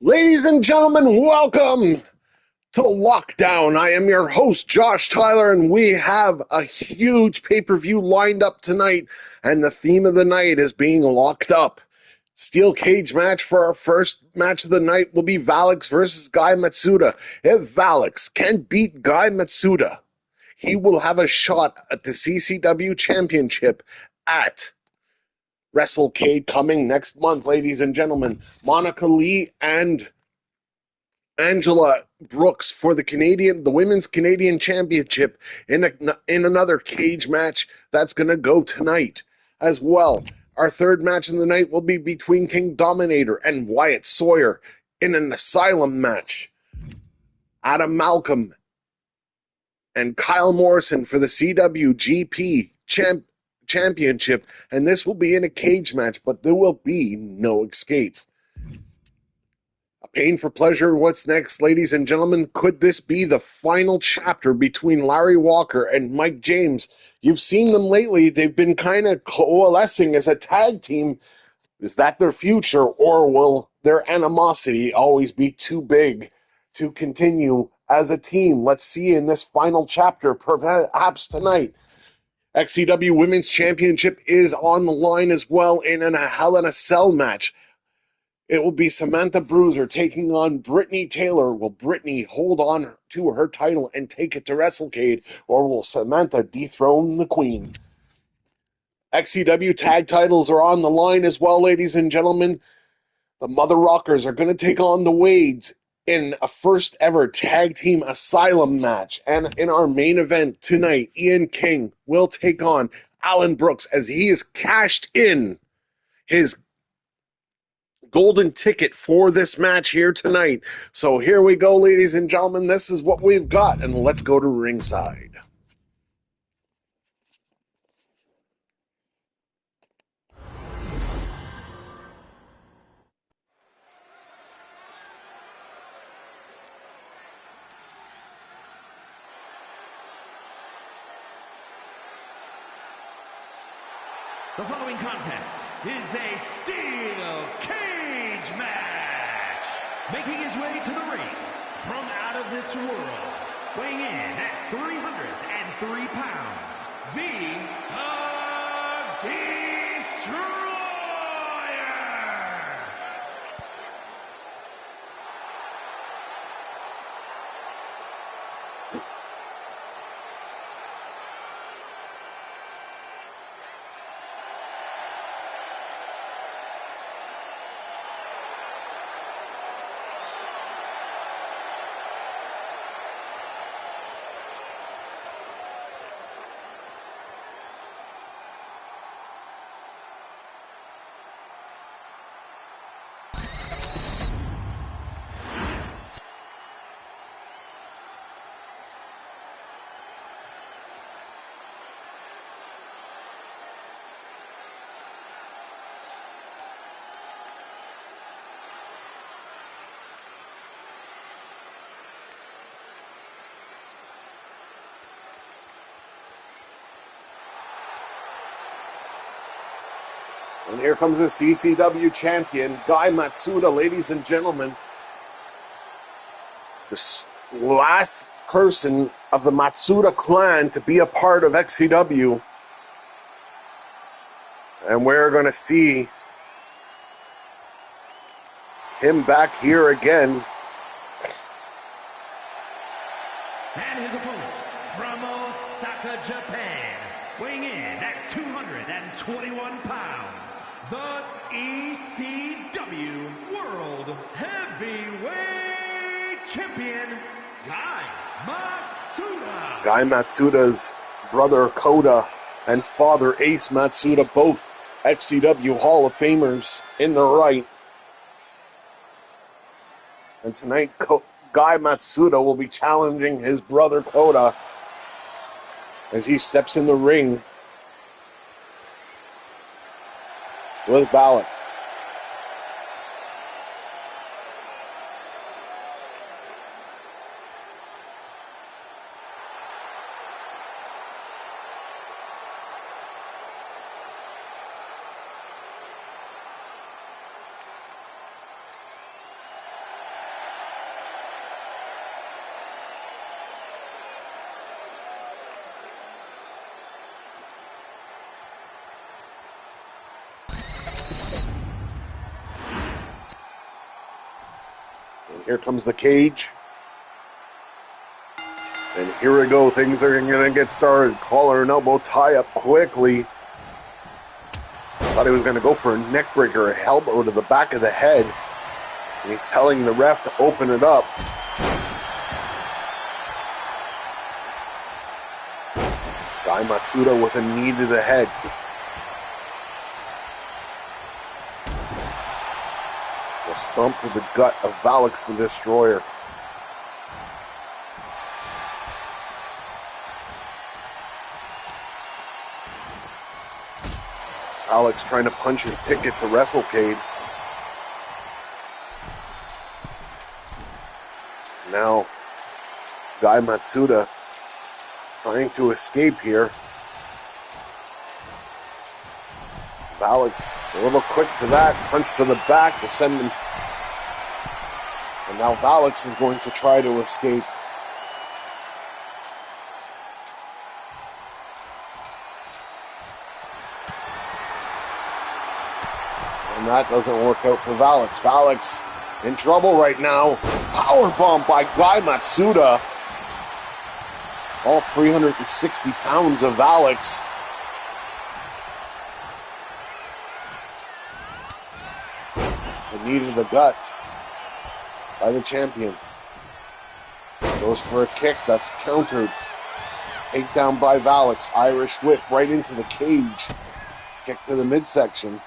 Ladies and gentlemen, welcome to Lockdown. I am your host, Josh Tyler, and we have a huge pay-per-view lined up tonight, and the theme of the night is being locked up. Steel cage match for our first match of the night will be Valix versus Guy Matsuda. If Valix can beat Guy Matsuda, he will have a shot at the CCW Championship at WrestleCade coming next month, ladies and gentlemen. Monica Lee and Angela Brooks for the Women's Canadian Championship in another cage match that's going to go tonight as well. Our third match of the night will be between King Dominator and Wyatt Sawyer in an Asylum match. Adam Malcolm and Kyle Morrison for the CWGP Championship, and this will be in a cage match, but there will be no escape. Pain for pleasure, what's next, ladies and gentlemen? Could this be the final chapter between Larry Walker and Mike James? You've seen them lately. They've been kind of coalescing as a tag team. Is that their future, or will their animosity always be too big to continue as a team? Let's see in this final chapter, perhaps tonight. XCW Women's Championship is on the line as well in a Hell in a Cell match. It will be Samantha Bruiser taking on Brittany Taylor. Will Brittany hold on to her title and take it to WrestleCade, or will Samantha dethrone the Queen? XCW tag titles are on the line as well, ladies and gentlemen. The Mother Rockers are going to take on the Wades in a first ever tag team Asylum match. And in our main event tonight, Ian King will take on Alan Brooks as he has cashed in his golden ticket for this match here tonight. So here we go, ladies and gentlemen. This is what we've got, and let's go to ringside. The following contest is a steel cage match. Making his way to the ring from out of this world, weighing in at 303 pounds, the Destroyer. And here comes the CCW champion, Guy Matsuda, ladies and gentlemen. The last person of the Matsuda clan to be a part of XCW. And we're going to see him back here again. And his opponent from Osaka, Japan, weighing in at 221 pounds, the ECW World Heavyweight Champion, Guy Matsuda. Guy Matsuda's brother Koda and father Ace Matsuda, both XCW Hall of Famers in the right. And tonight, Guy Matsuda will be challenging his brother Koda as he steps in the ring with Valix. Here comes the cage. And here we go. Things are going to get started. Collar and elbow tie up quickly. Thought he was going to go for a neck breaker, a elbow to the back of the head. And he's telling the ref to open it up. Guy Matsuda with a knee to the head. A stomp to the gut of Valix the Destroyer. Alex trying to punch his ticket to WrestleCade. Now, Guy Matsuda trying to escape here. Valix a little quick for that. Punch to the back to send him. And now Valix is going to try to escape. And that doesn't work out for Valix. Valix in trouble right now. Powerbomb by Guy Matsuda. All 360 pounds of Valix. The knee to the gut by the champion. Goes for a kick that's countered. Takedown by Valix. Irish whip right into the cage. Kick to the midsection.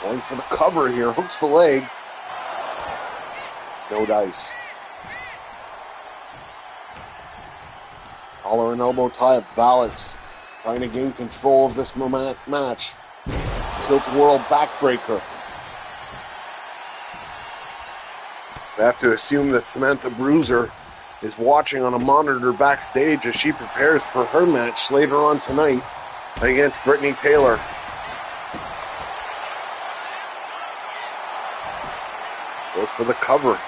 Going for the cover here. Hooks the leg. No dice. Collar and elbow tie up. Valix trying to gain control of this match. Tilt-a-whirl backbreaker. I have to assume that Samantha Bruiser is watching on a monitor backstage as she prepares for her match later on tonight against Brittany Taylor. Goes for the cover.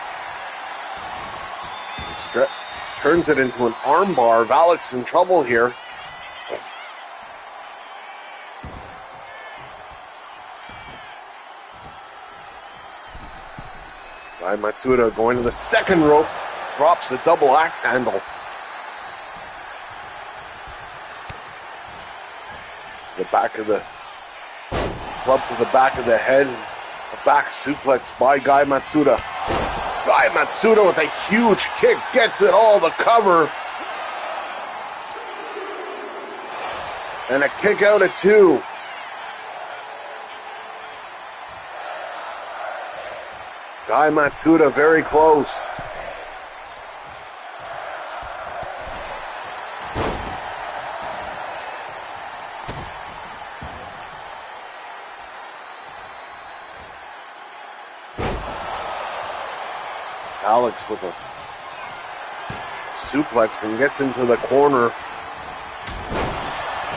Turns it into an armbar. Valix in trouble here. Guy Matsuda going to the second rope. Drops a double axe handle. To the back of the club to the back of the head. A back suplex by Guy Matsuda. Guy Matsuda with a huge kick. Gets it all. The cover. And a kick out at 2. Guy Matsuda very close. Alex with a suplex and gets into the corner.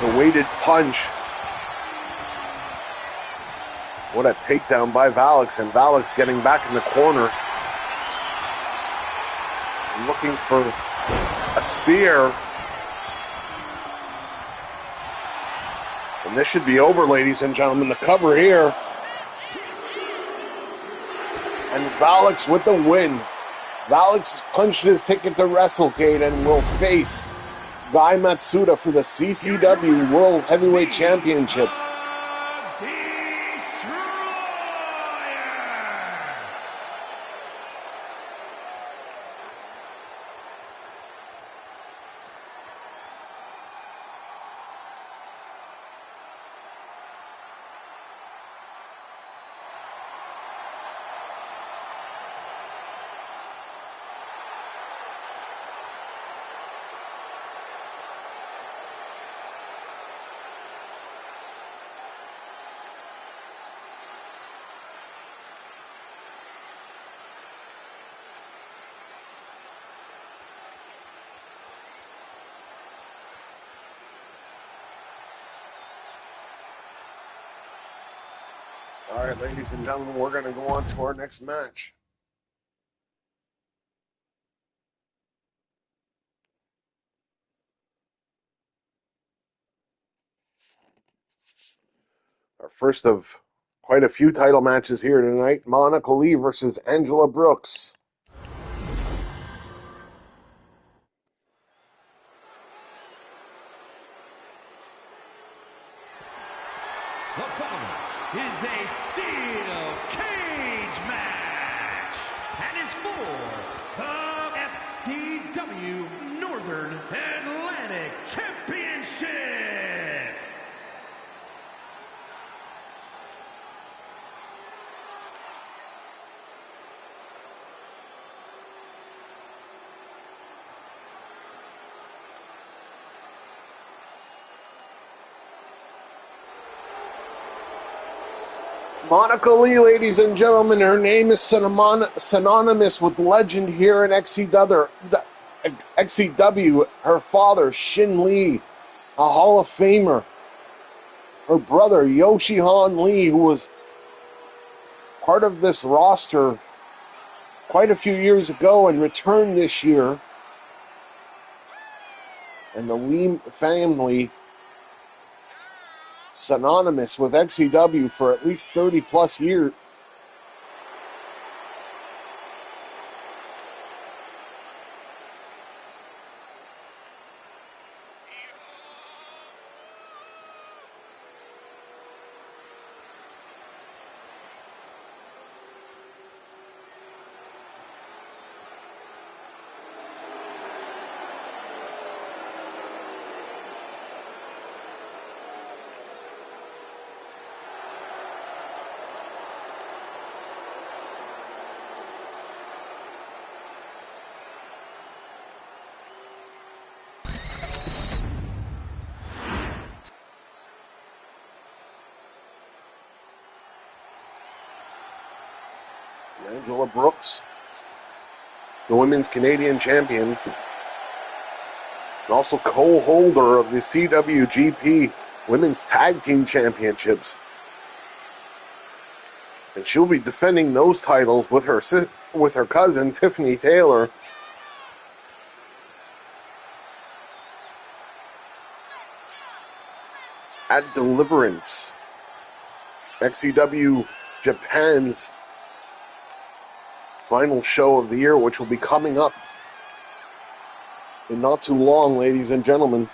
The weighted punch. What a takedown by Valix, and Valix getting back in the corner. Looking for a spear. And this should be over, ladies and gentlemen. The cover here. And Valix with the win. Valix punched his ticket to WrestleCade and will face Guy Matsuda for the CCW World Heavyweight Championship. All right, ladies and gentlemen, we're going to go on to our next match. Our first of Quite a few title matches here tonight. Monica Lee versus Angela Brooks. The following is a steel cage match and is for the XCW Northern Atlantic Championship. Monica Lee, ladies and gentlemen, her name is synonymous with legend here in XCW. Her father, Shin Lee, a Hall of Famer. Her brother, Yoshi-Han Lee, who was part of this roster quite a few years ago and returned this year. And the Lee family, synonymous with XCW for at least 30 plus years. Angela Brooks, the Women's Canadian Champion, and also co-holder of the CWGP Women's Tag Team Championships. And she'll be defending those titles with her cousin, Tiffany Taylor. At Deliverance, XCW Japan's final show of the year, which will be coming up in not too long, ladies and gentlemen.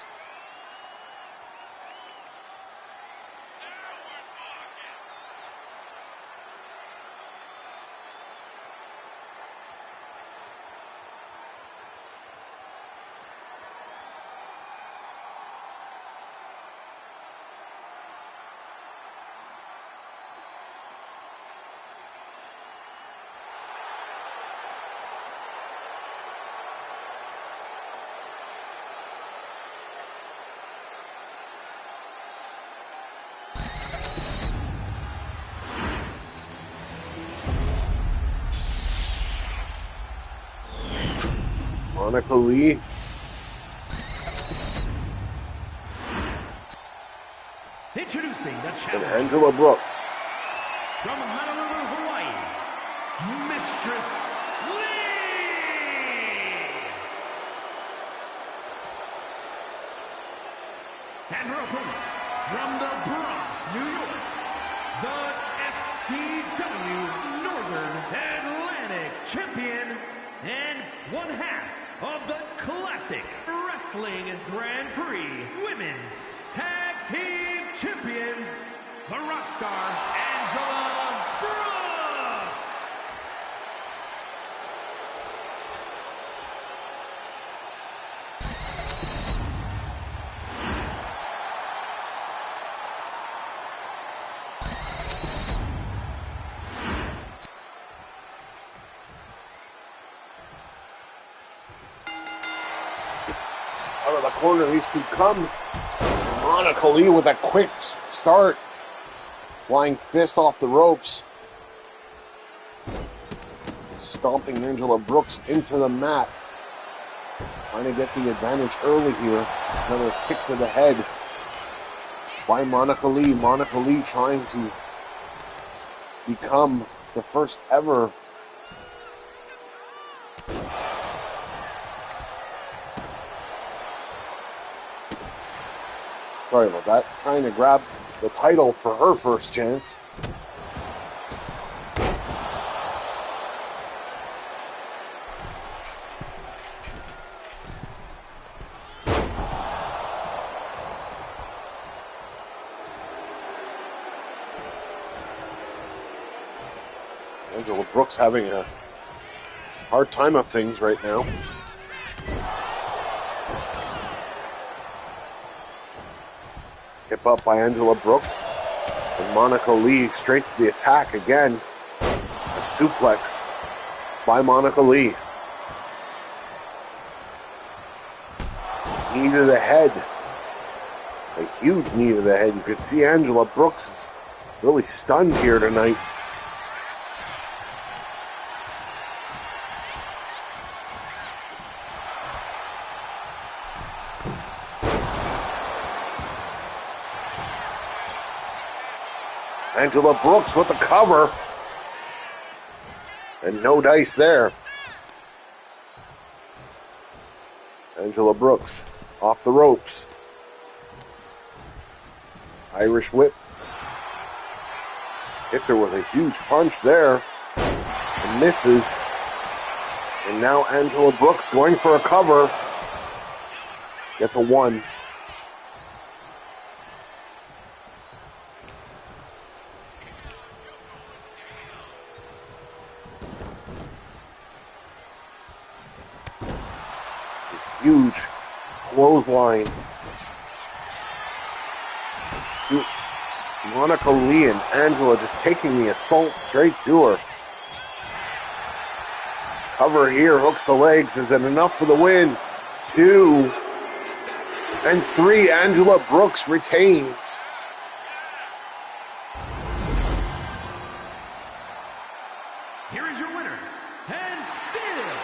Monica Lee. Introducing the And challenger Angela Brooks. from Honolulu, Hawaii, Mistress Lee. And her opponent from the Bronx, New York, the XCW Northern Atlantic Champion and one half of the Classic Wrestling Grand Prix Women's Tag Team Champions, the Rockstar Angela Brooks. Out of the corner, these two come. Monica Lee with a quick start. Flying fist off the ropes. Stomping Angela Brooks into the mat. Trying to get the advantage early here. Another kick to the head by Monica Lee. Monica Lee trying to become the first ever sorry about that, trying to grab the title for her first chance. Angela Brooks having a hard time of things right now. Hip up by Angela Brooks. And Monica Lee straight to the attack again. A suplex by Monica Lee. Knee to the head. A huge knee to the head. You could see Angela Brooks is really stunned here tonight. Angela Brooks with the cover. And no dice there. Angela Brooks off the ropes. Irish whip. Hits her with a huge punch there. And misses. And now Angela Brooks going for a cover. Gets a 1. Huge clothesline to Monica Lee, and Angela just taking the assault straight to her. Cover here, hooks the legs. Is it enough for the win? 2 and 3. Angela Brooks retains. Here is your winner, and still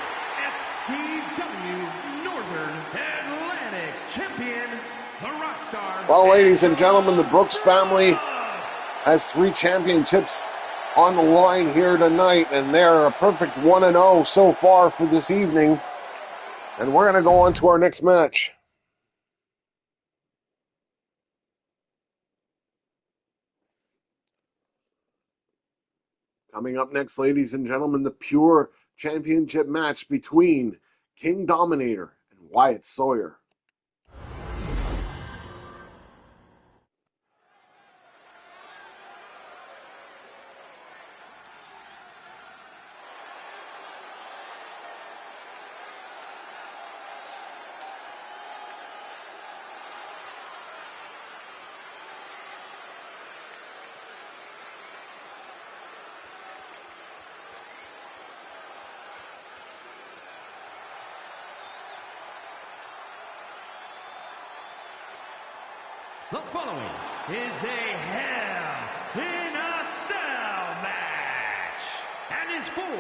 XCW Northern Atlantic Champion, the Rockstar. Well, ladies and gentlemen, the Brooks family has 3 championships on the line here tonight, and they're a perfect 1-0 so far for this evening. And we're going to go on to our next match. Coming up next, ladies and gentlemen, the Pure Championship match between King Dominator and Wyatt Sawyer. The following is a Hell in a Cell match and is for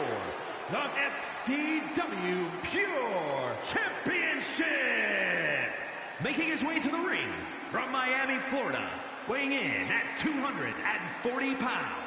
the XCW Pure Championship. Making his way to the ring from Miami, Florida, weighing in at 240 pounds.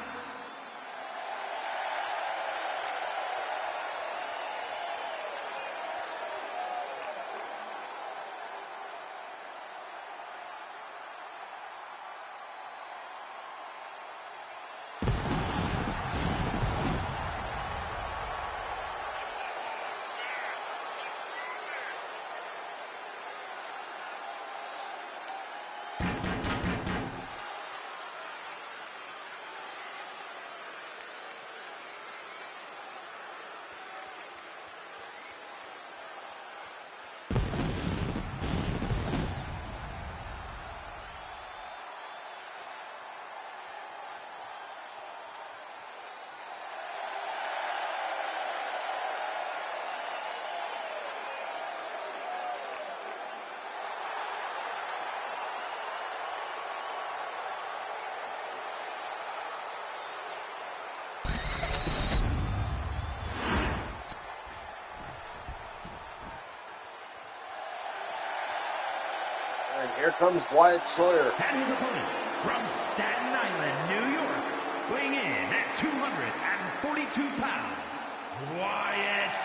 And here comes Wyatt Sawyer. And his opponent from Staten Island, New York, weighing in at 242 pounds, Wyatt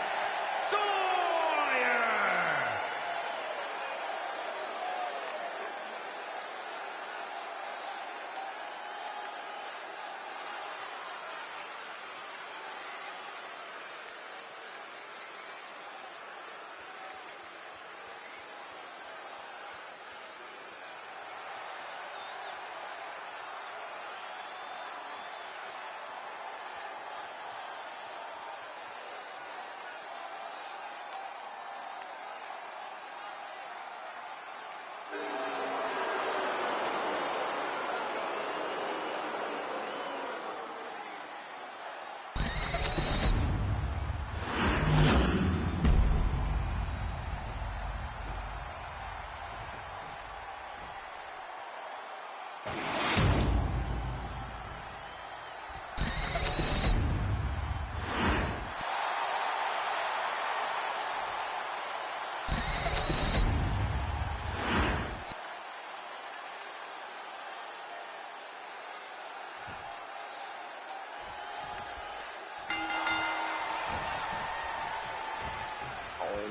Sawyer!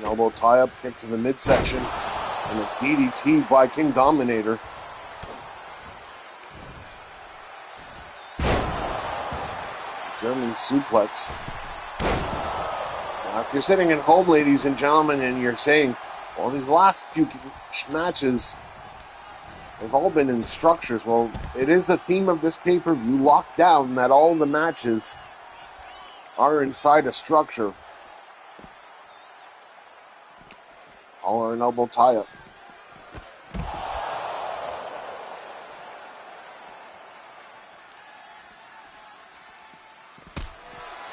elbow tie-up, kick to the midsection, and a DDT by King Dominator. German suplex. Now, if you're sitting at home, ladies and gentlemen, and you're saying, well, these last few matches, they've all been in structures. Well, it is the theme of this pay-per-view, locked down, that all the matches are inside a structure. Collar and elbow tie-up.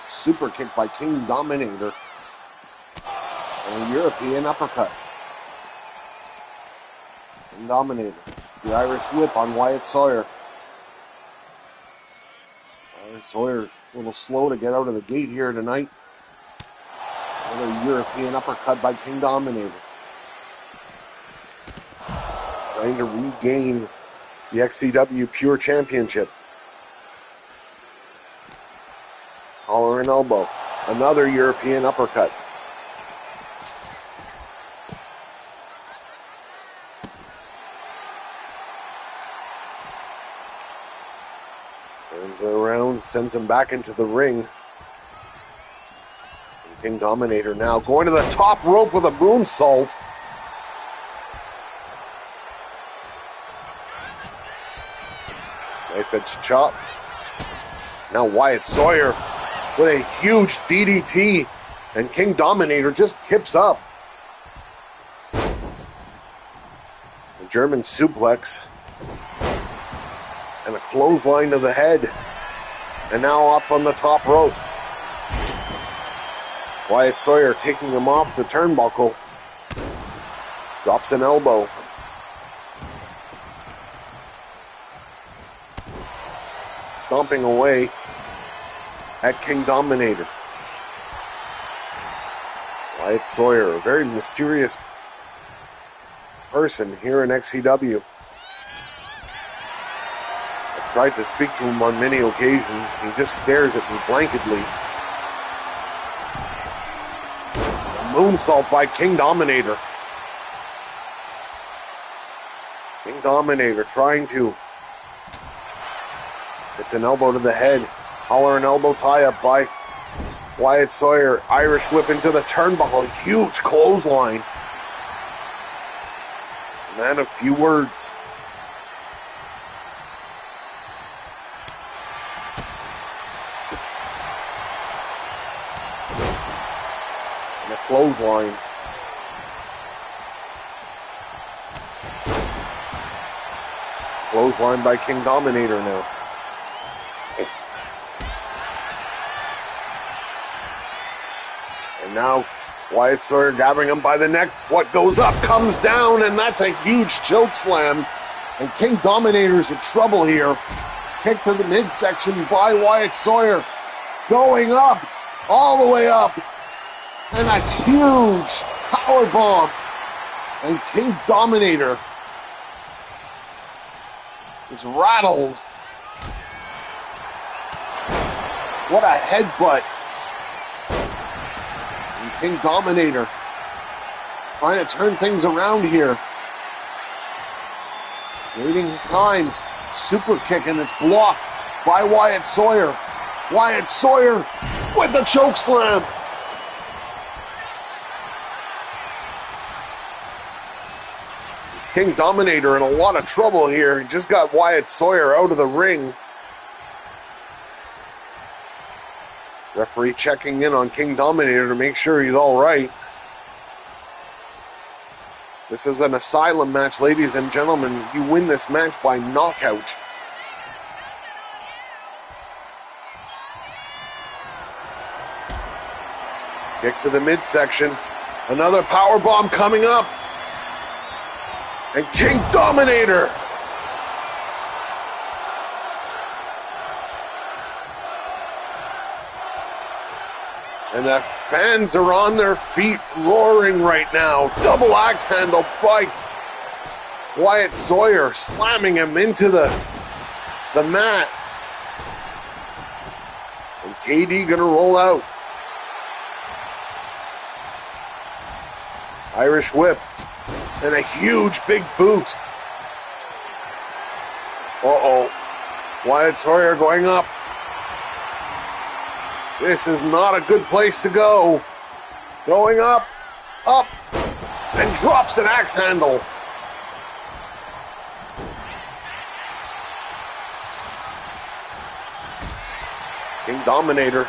Super kick by King Dominator. And a European uppercut. King Dominator. The Irish whip on Wyatt Sawyer. Wyatt Sawyer a little slow to get out of the gate here tonight. Another European uppercut by King Dominator. Trying to regain the XCW Pure Championship. Collar and elbow. Another European uppercut. Turns it around, sends him back into the ring. And King Dominator now going to the top rope with a moonsault. Knife edge chop. Now Wyatt Sawyer with a huge DDT, and King Dominator just kips up. A German suplex. And a clothesline to the head. And now up on the top rope. Wyatt Sawyer taking him off the turnbuckle. Drops an elbow. Stomping away at King Dominator. Wyatt Sawyer, a very mysterious person here in XCW. I've tried to speak to him on many occasions. He just stares at me blankly. A moonsault by King Dominator. King Dominator trying to. It's an elbow to the head. Collar and elbow tie-up by Wyatt Sawyer. Irish whip into the turnbuckle. Huge clothesline. Man of few words. And a clothesline. Clothesline by King Dominator now. And now Wyatt Sawyer grabbing him by the neck. What goes up comes down, and that's a huge choke slam. And King Dominator's in trouble here. Kick to the midsection by Wyatt Sawyer. Going up, all the way up. And a huge power bomb. And King Dominator is rattled. What a headbutt. And King Dominator trying to turn things around here. Waiting his time. Super kick, and it's blocked by Wyatt Sawyer. Wyatt Sawyer with the choke slam. King Dominator in a lot of trouble here. He just got Wyatt Sawyer out of the ring. Referee checking in on King Dominator to make sure he's all right. This is an asylum match, ladies and gentlemen. You win this match by knockout. Kick to the midsection. Another powerbomb coming up. And King Dominator. And the fans are on their feet roaring right now. Double axe handle by Wyatt Sawyer, slamming him into the mat. And KD gonna roll out. Irish whip. And a huge big boot. Uh-oh. Wyatt Sawyer going up. This is not a good place to go. Going up, and drops an axe handle. King Dominator.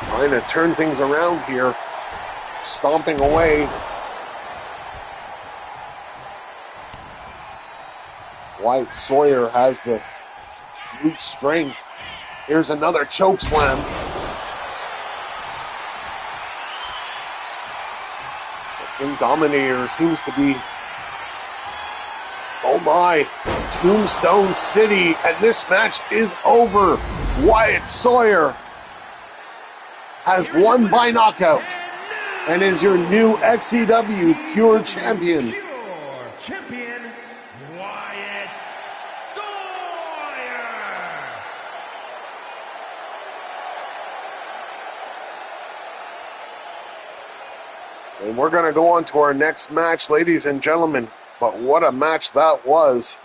Trying to turn things around here. Stomping away. Wyatt Sawyer has the brute strength. Here's another choke slam. The King Dominator seems to be, oh my, Tombstone City, and this match is over. Wyatt Sawyer has won by knockout and is your new XCW Pure Champion. Pure Champion, Wyatt Sawyer. And we're going to go on to our next match, ladies and gentlemen. But what a match that was.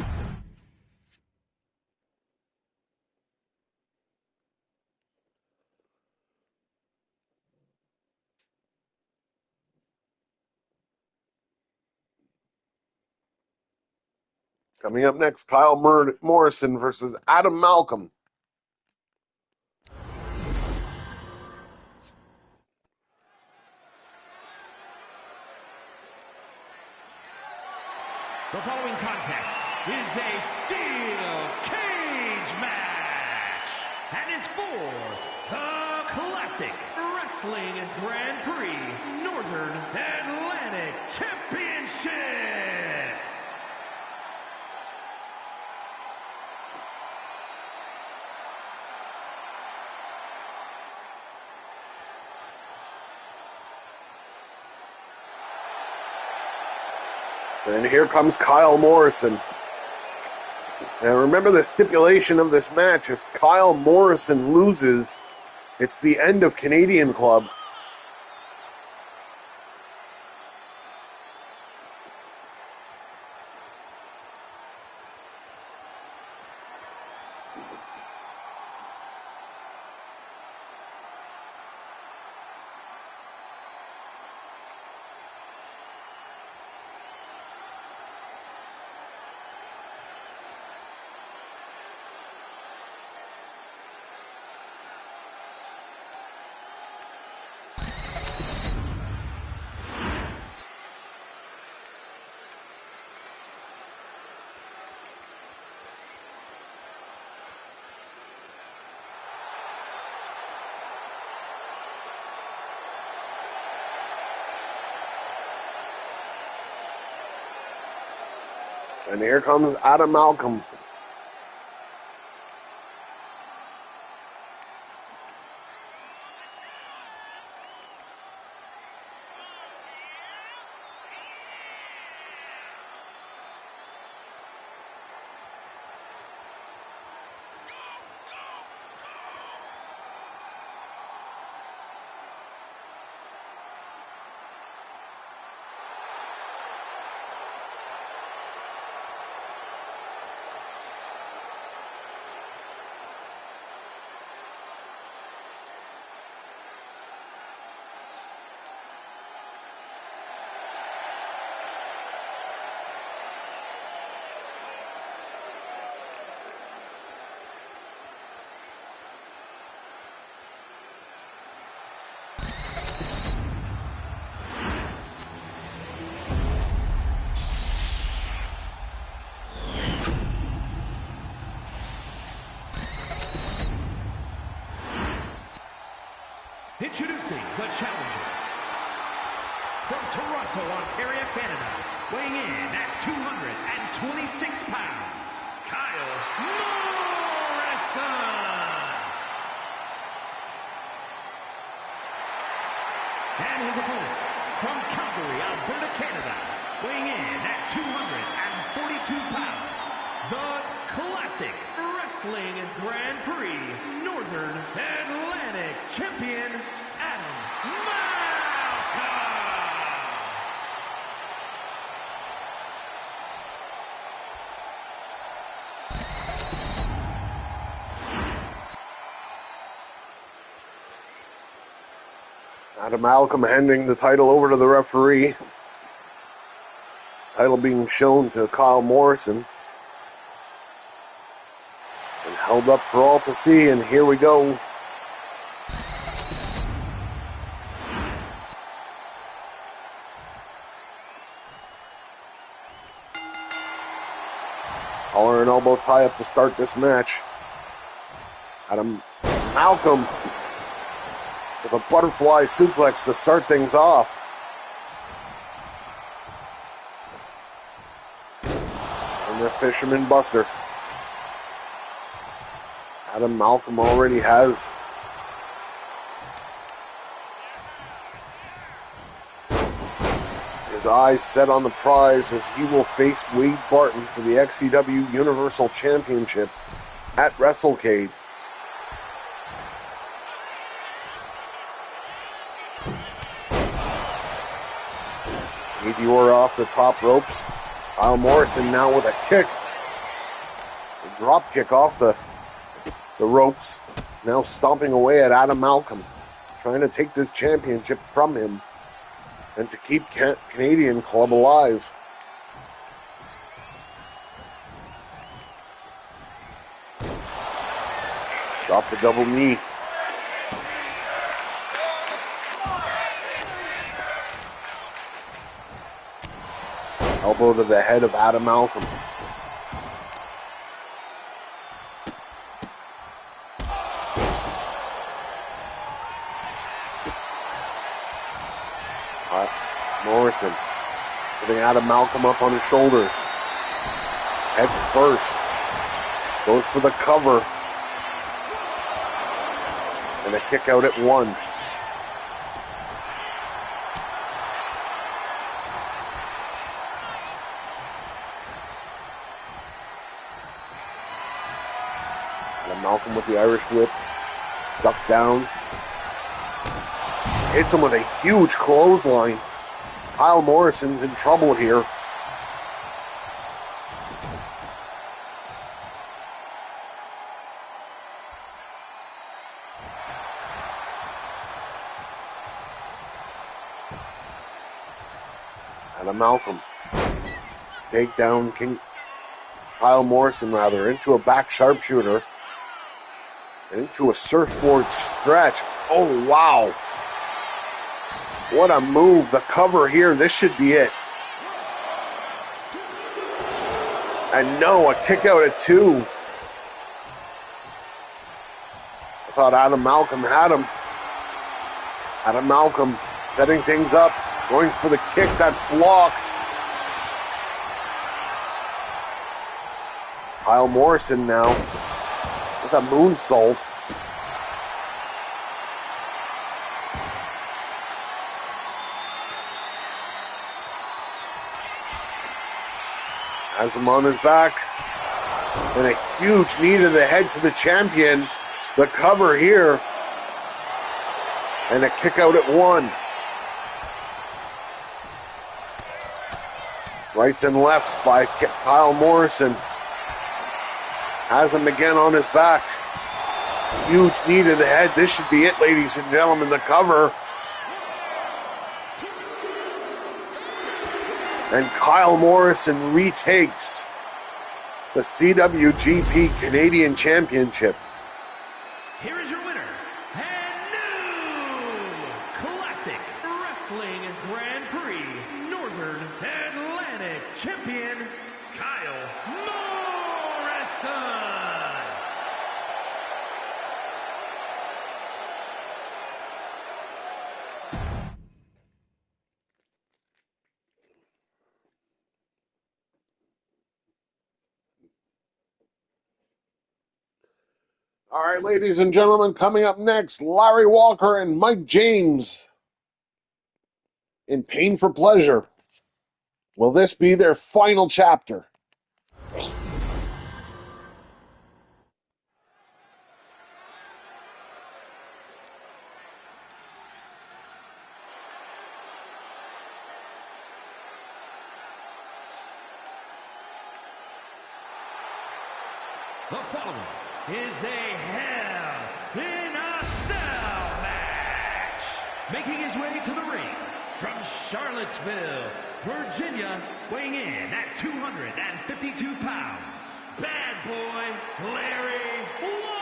Coming up next, Kyle Morrison versus Adam Malcolm. The following contest is a steel cage match and is for the Classic Wrestling Grand Prix Northern Atlantic Championship. And here comes Kyle Morrison. And remember the stipulation of this match. If Kyle Morrison loses, it's the end of Canadian Club. And here comes Adam Malcolm. Introducing the challenger from Toronto, Ontario, Canada, weighing in at 226 pounds, Kyle Morrison. And his opponent from Calgary, Alberta, Canada, weighing in at 242 pounds, the Classic Wrestling Grand Prix Northern Atlantic Adam Malcolm handing the title over to the referee. Title being shown to Kyle Morrison. And held up for all to see, and here we go. Collar and elbow tie up to start this match. Adam Malcolm with a butterfly suplex to start things off. And the Fisherman Buster. Adam Malcolm already has his eyes set on the prize as he will face Wade Barton for the XCW Universal Championship at WrestleCade. Meteor off the top ropes. Kyle Morrison now with a kick. A drop kick off the ropes. Now stomping away at Adam Malcolm. Trying to take this championship from him. And to keep Canadian Club alive. Drop the double knee. Elbow to the head of Adam Malcolm. Morrison putting Adam Malcolm up on his shoulders. Head first. Goes for the cover. And a kick out at 1. Adam Malcolm with the Irish whip. Duck down. Hits him with a huge clothesline. Kyle Morrison's in trouble here. Adam Malcolm. Take down Kyle Morrison into a back sharpshooter. And into a surfboard stretch. Oh, wow. What a move. The cover here. This should be it. And no, a kick out at 2. I thought Adam Malcolm had him. Adam Malcolm setting things up. Going for the kick. That's blocked. Kyle Morrison now with a moonsault. Has him on his back. And a huge knee to the head to the champion. The cover here. And a kick out at 1. Rights and lefts by Kyle Morrison. Has him again on his back. Huge knee to the head. This should be it, ladies and gentlemen. The cover. And Kyle Morrison retakes the CWGP Canadian Championship. Here is your winner, and new Classic Wrestling Grand Prix Northern Atlantic Champion, Kyle Morrison. All right, ladies and gentlemen, coming up next, Larry Walker and Mike James in Pain for Pleasure. Will this be their final chapter? The following is a Hell in a Cell match making his way to the ring from Charlottesville, Virginia, weighing in at 252 pounds, Bad Boy Larry Walker.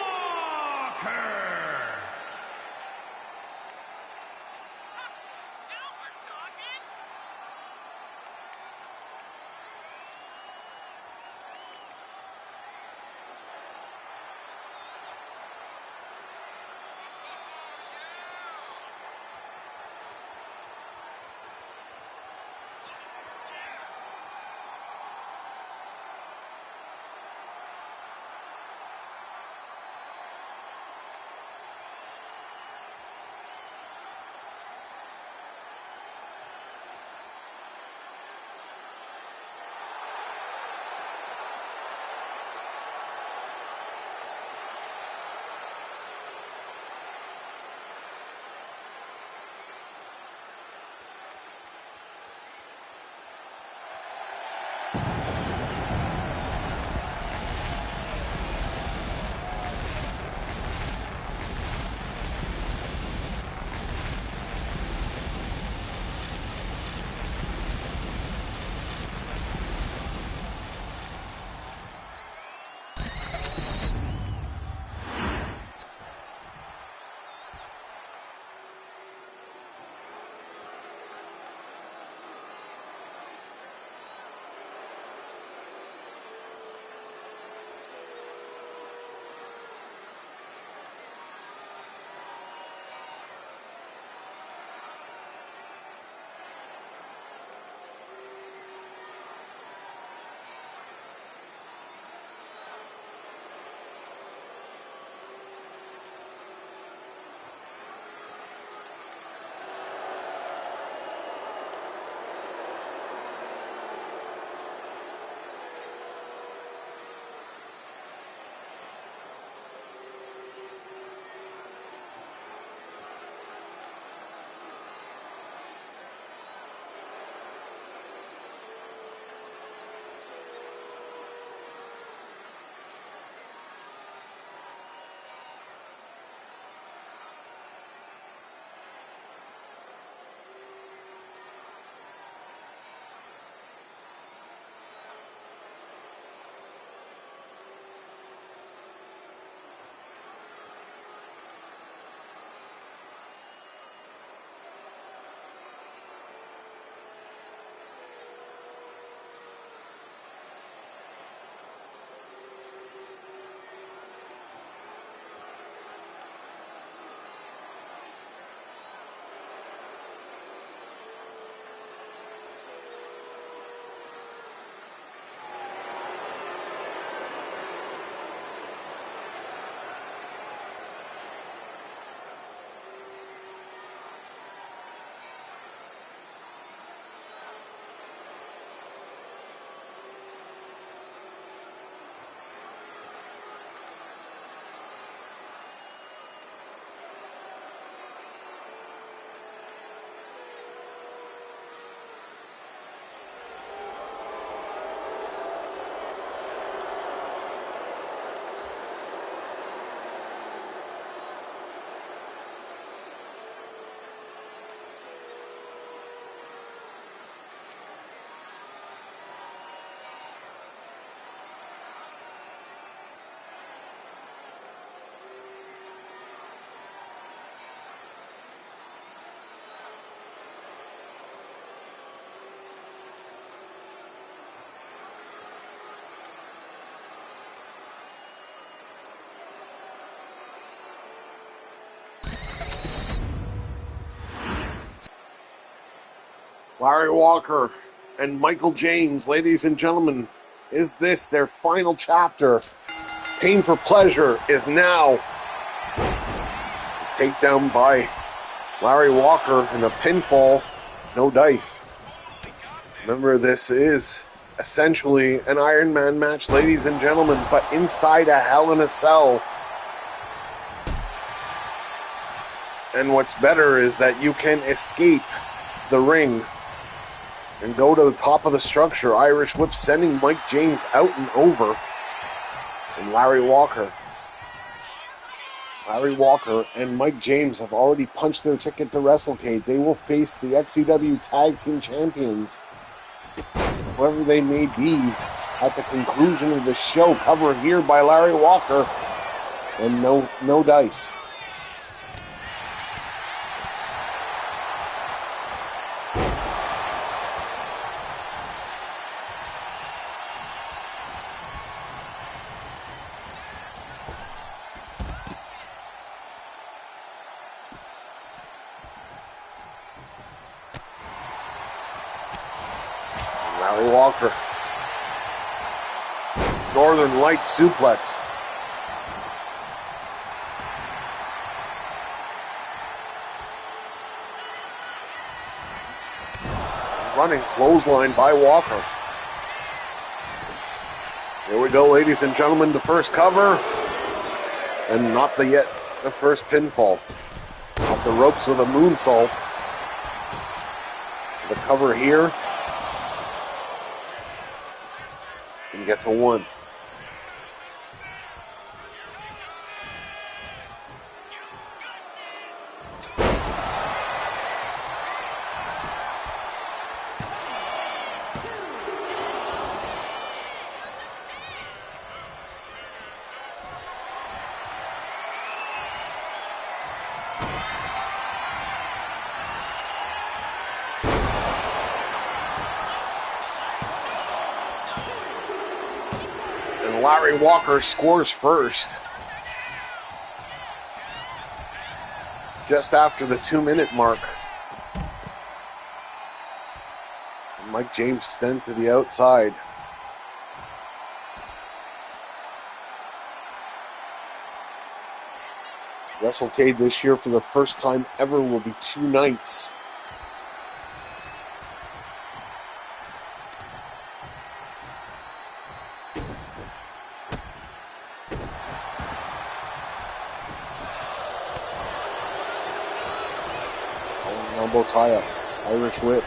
Larry Walker and Michael James, ladies and gentlemen, is this their final chapter? Pain for Pleasure is now takedown by Larry Walker in a pinfall, no dice. Remember, this is essentially an Iron Man match, ladies and gentlemen, but inside a Hell in a Cell. And what's better is that you can escape the ring and go to the top of the structure. Irish Whip sending Mike James out and over. And Larry Walker Larry Walker and Mike James have already punched their ticket to WrestleCade. They will face the XCW Tag Team Champions, whoever they may be, at the conclusion of the show. Cover here by Larry Walker, and no dice. Larry Walker. Northern Lights suplex. Running clothesline by Walker. Here we go, ladies and gentlemen, the first cover. And not the first pinfall. Off the ropes with a moonsault. The cover here. And gets a 1. Larry Walker scores first. Just after the 2-minute mark. And Mike James sent to the outside. WrestleCade this year, for the first time ever, will be 2 nights. Elbow tie-up, Irish whip.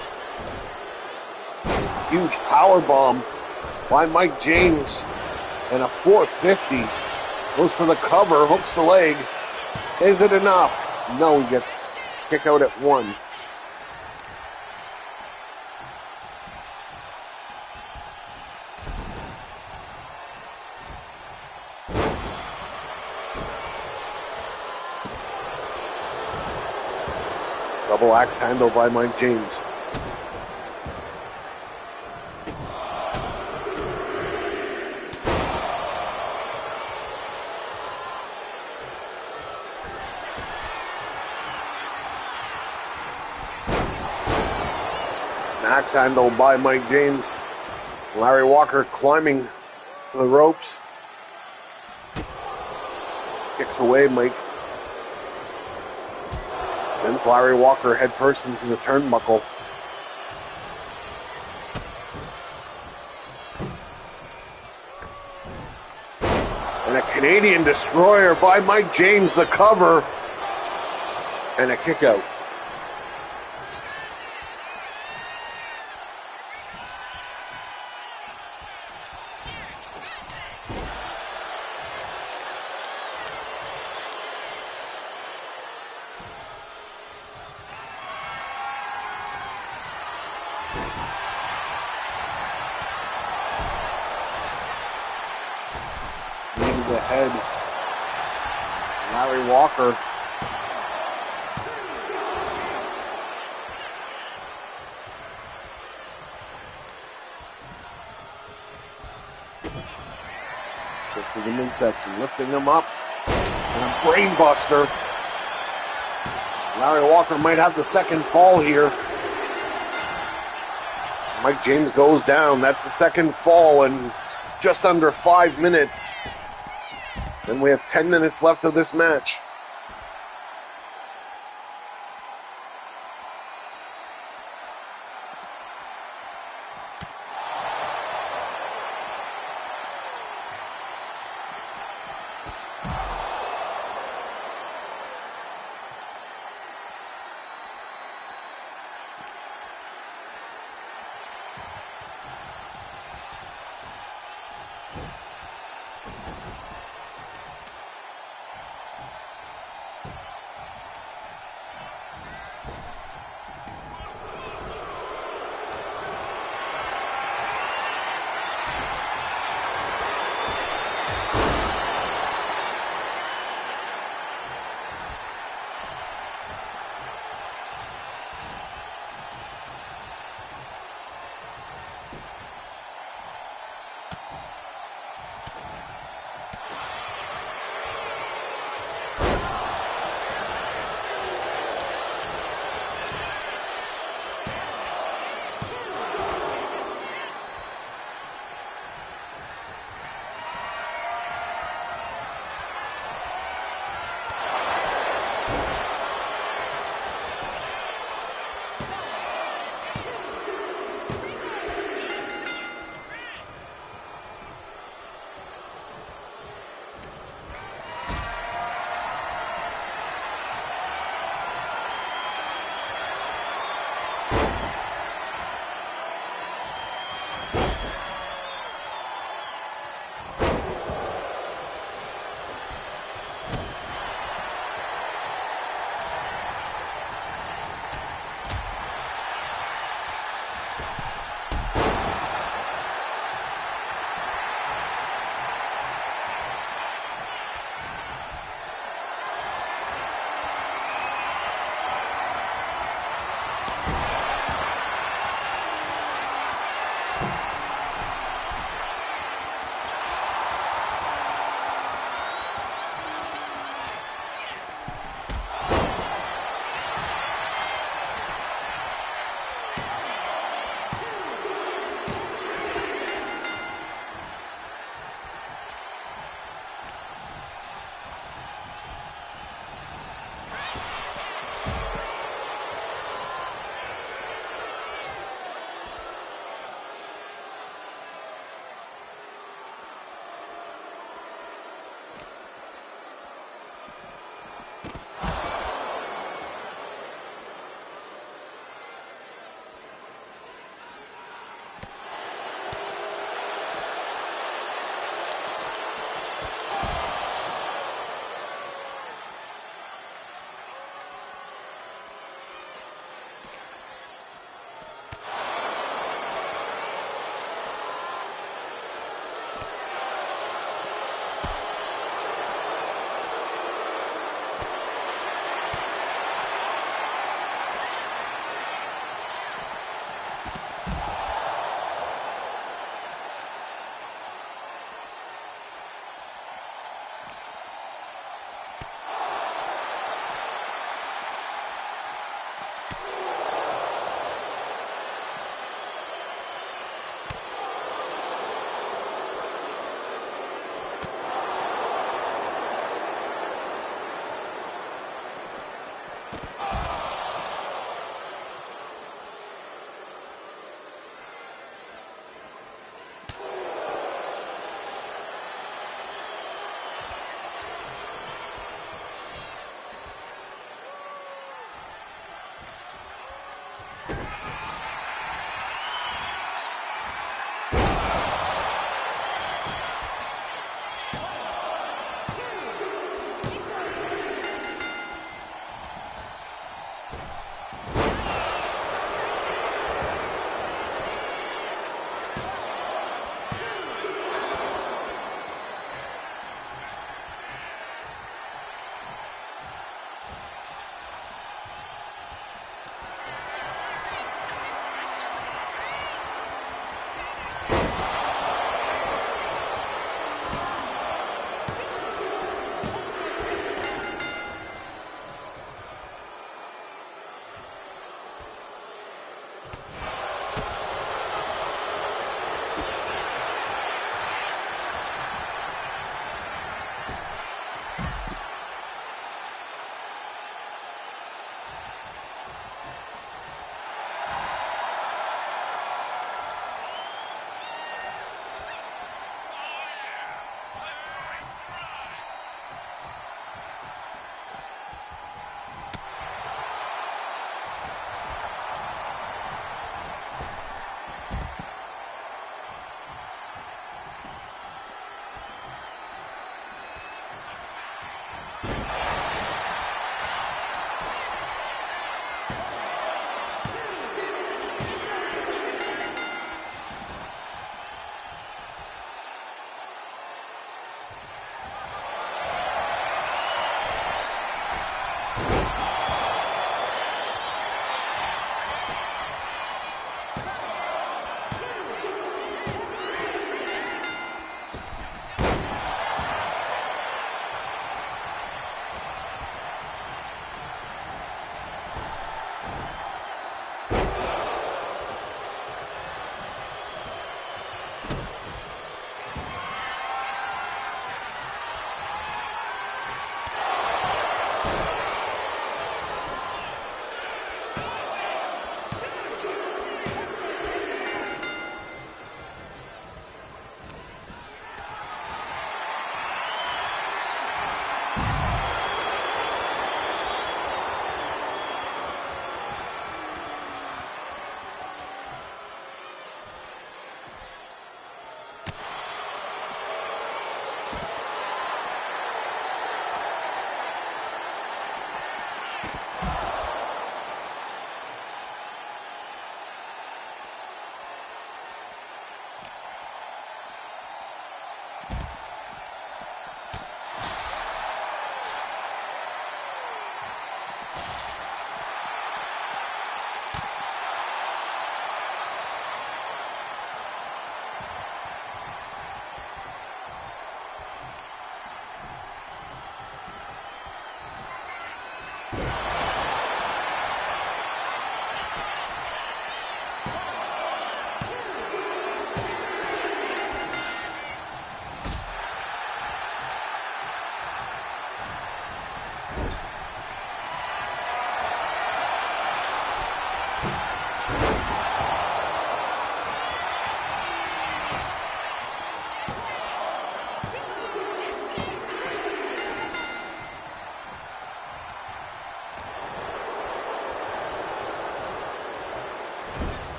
Huge power bomb by Mike James, and a 450. Goes for the cover, hooks the leg. Is it enough? No, he gets kicked out at 1. Double axe handle by Mike James. An axe handle by Mike James. Larry Walker climbing to the ropes. Kicks away, Mike. Sends Larry Walker headfirst into the turnbuckle. And a Canadian Destroyer by Mike James, the cover. And a kick out. The head. Larry Walker. Get to the midsection, lifting him up. And a brain buster. Larry Walker might have the second fall here. Mike James goes down. That's the second fall in just under 5 minutes. And we have 10 minutes left of this match.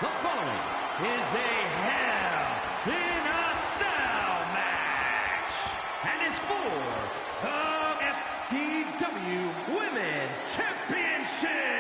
The following is a Hell in a Cell match and is for the XCW Women's Championship.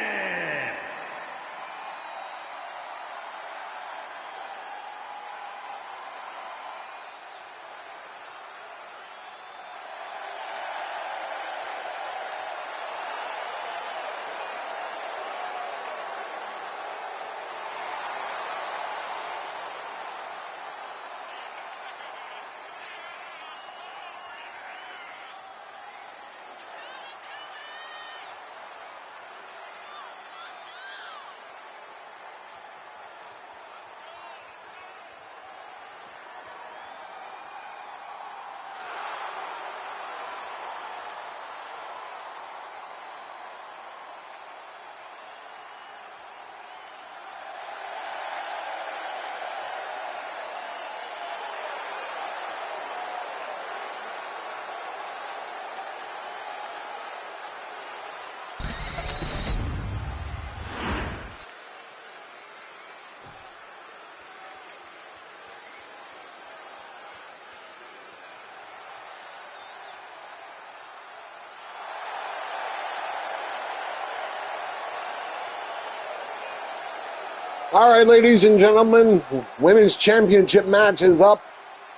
All right, ladies and gentlemen, women's championship match is up.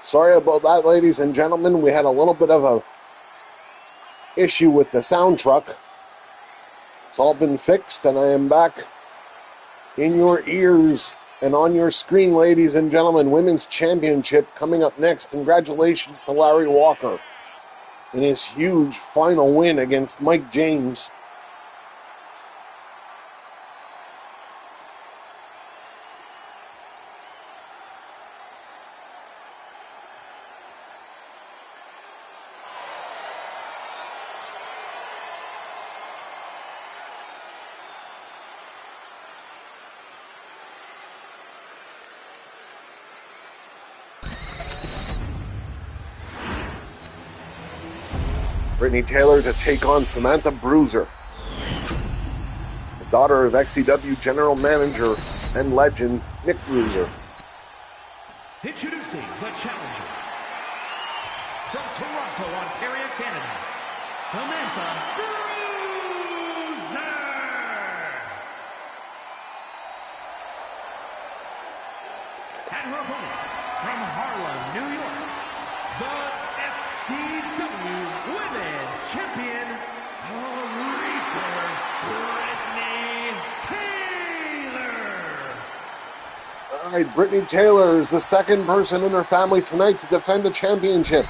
Sorry about that, ladies and gentlemen. We had a little bit of a issue with the sound truck. It's all been fixed, and I am back in your ears and on your screen, ladies and gentlemen. Women's championship coming up next. Congratulations to Larry Walker in his huge final win against Mike James. Brittany Taylor to take on Samantha Bruiser, the daughter of XCW General Manager and legend Nick Bruiser. Introducing the challenger from Toronto, Ontario, Canada, Samantha Bruiser. And her opponent from Harlem, New York, the XCW Women's Champion, Brittany Taylor. All right, Brittany Taylor is the second person in her family tonight to defend the championship.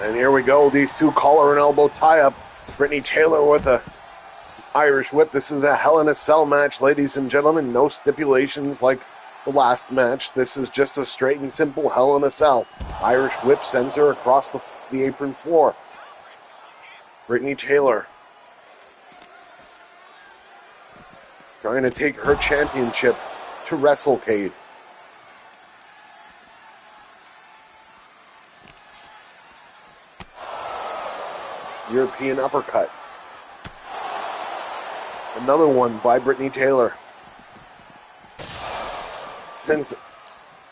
And here we go, these two collar and elbow tie-up. Brittany Taylor with a Irish whip. This is a Hell in a Cell match, ladies and gentlemen. No stipulations like the last match. This is just a straight and simple Hell in a Cell. Irish whip sends her across the apron floor. Brittany Taylor trying to take her championship to WrestleCade. European uppercut. Another one by Brittany Taylor. Sends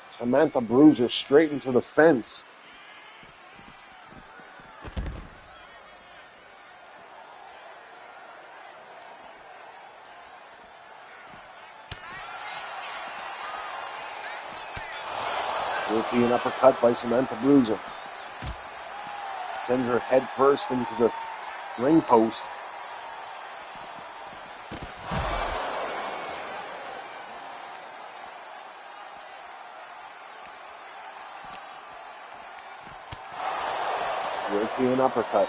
Samantha Bruiser straight into the fence. European uppercut by Samantha Bruiser. Sends her head first into the ring post. European uppercut.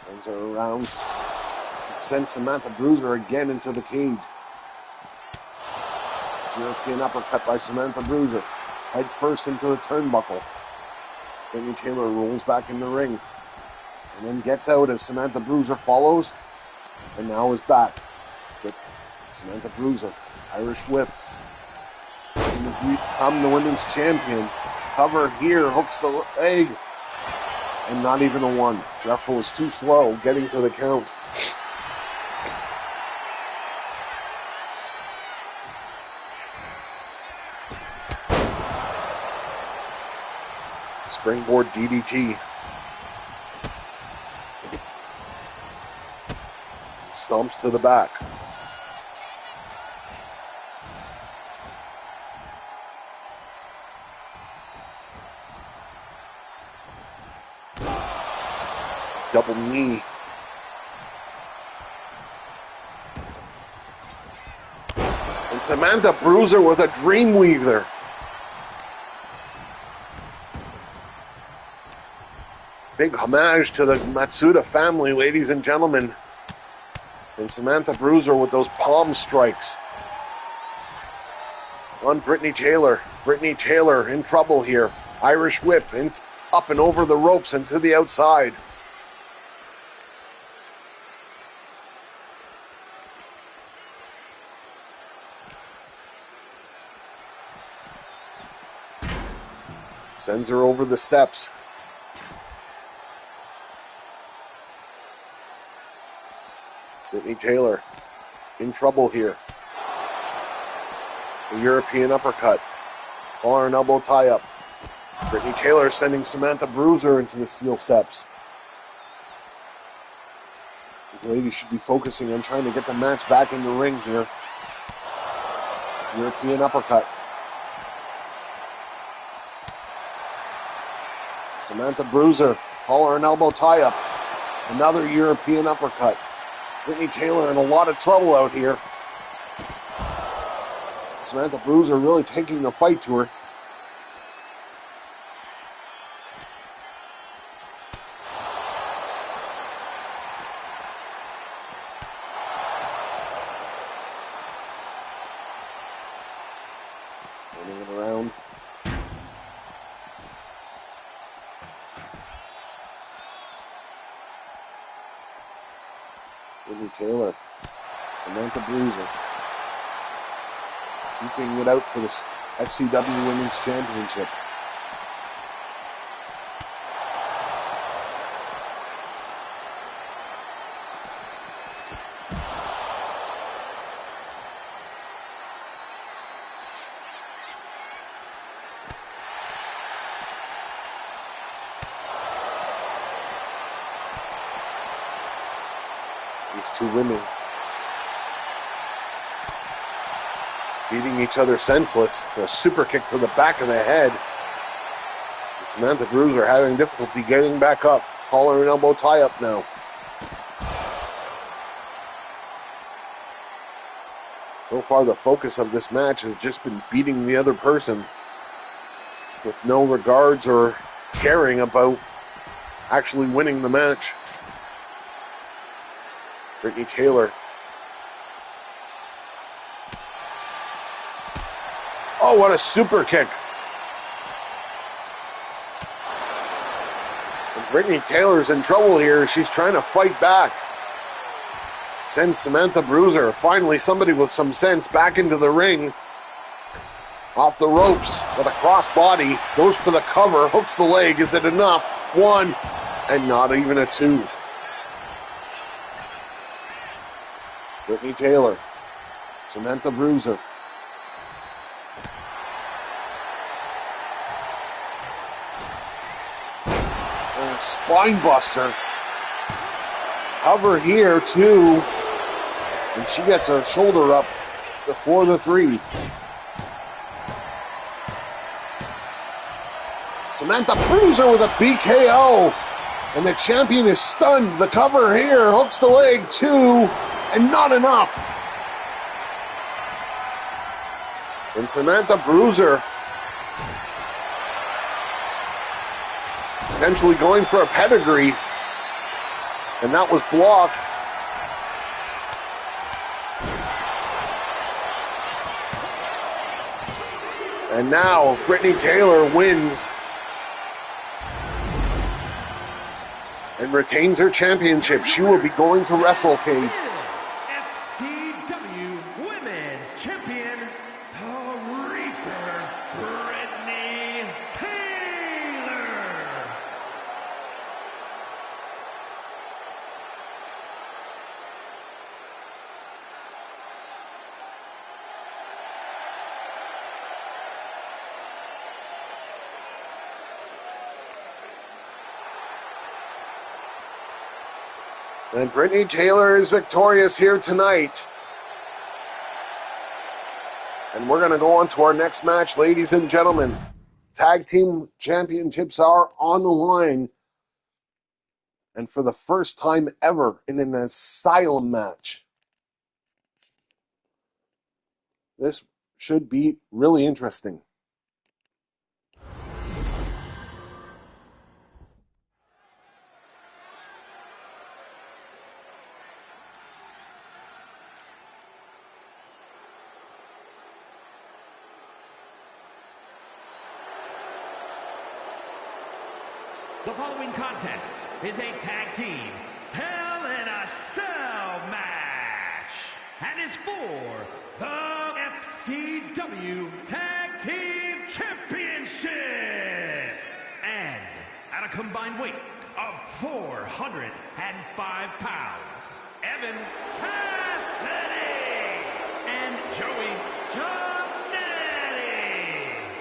Brings her around. Sends Samantha Bruiser again into the cage. European uppercut by Samantha Bruiser. Head first into the turnbuckle. Brittany Taylor rolls back in the ring. And then gets out as Samantha Bruiser follows. And now is back. With Samantha Bruiser. Irish whip. And to become the women's champion. Cover here. Hooks the leg. And not even a one. Referee was too slow getting to the count. Springboard DDT. Stomps to the back. Double knee. And Samantha Bruiser with a Dreamweaver. Big homage to the Matsuda family, ladies and gentlemen. And Samantha Bruiser with those palm strikes. On Brittany Taylor. Brittany Taylor in trouble here. Irish whip up and over the ropes and to the outside. Sends her over the steps. Brittany Taylor in trouble here. A European uppercut. Collar and elbow tie-up. Brittany Taylor sending Samantha Bruiser into the steel steps. These ladies should be focusing on trying to get the match back in the ring here. European uppercut. Samantha Bruiser, collar and elbow tie-up. Another European uppercut. Brittany Taylor in a lot of trouble out here. Samantha Bruiser really taking the fight to her. Turning it around. Brittany Taylor, Samantha Bruiser, keeping it out for the XCW Women's Championship. These two women beating each other senseless. A super kick to the back of the head. And Samantha Bruiser having difficulty getting back up. Collar and elbow tie up now. So far the focus of this match has just been beating the other person with no regards or caring about actually winning the match. Brittany Taylor. Oh, what a super kick. And Brittany Taylor's in trouble here. She's trying to fight back. Sends Samantha Bruiser, finally somebody with some sense, back into the ring. Off the ropes with a crossbody. Goes for the cover, hooks the leg. Is it enough? One, and not even a two. Brittany Taylor, Samantha Bruiser. And a spine buster. Cover here too. And she gets her shoulder up before the three. Samantha Bruiser with a BKO. And the champion is stunned. The cover here, hooks the leg too. And not enough. And Samantha Bruiser potentially going for a pedigree. And that was blocked. And now Brittany Taylor wins and retains her championship. She will be going to WrestleCade. XCW Women's Champion, the Reaper, Brittany Taylor. And Brittany Taylor is victorious here tonight. And we're going to go on to our next match, ladies and gentlemen. Tag team championships are on the line. And for the first time ever in an Asylum match. This should be really interesting. The following contest is a tag team Hell in a Cell match and is for the XCW Tag Team Championship. And at a combined weight of 405 pounds, Evan Cassidy and Joey Jannetty,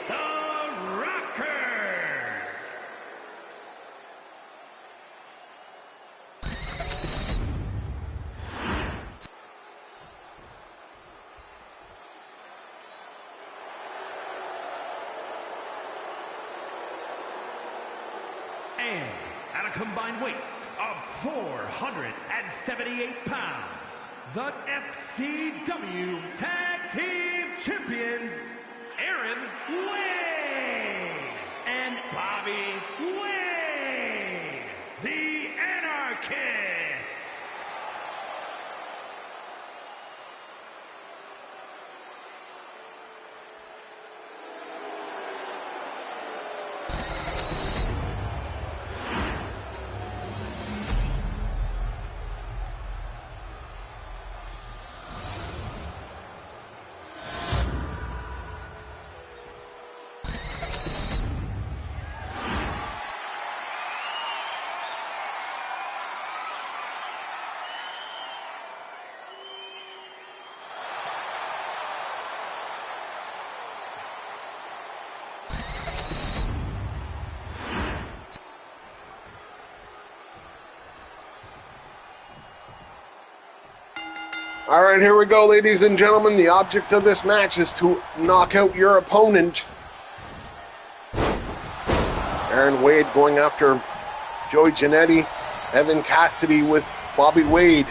the Rockers. And at a combined weight of 478 pounds, the FCW Tag Team Champions, Aaron Wade and Bobby Wade, the Anarchists. All right, here we go, ladies and gentlemen. The object of this match is to knock out your opponent. Aaron Wade going after Joey Jannetty. Evan Cassidy with Bobby Wade.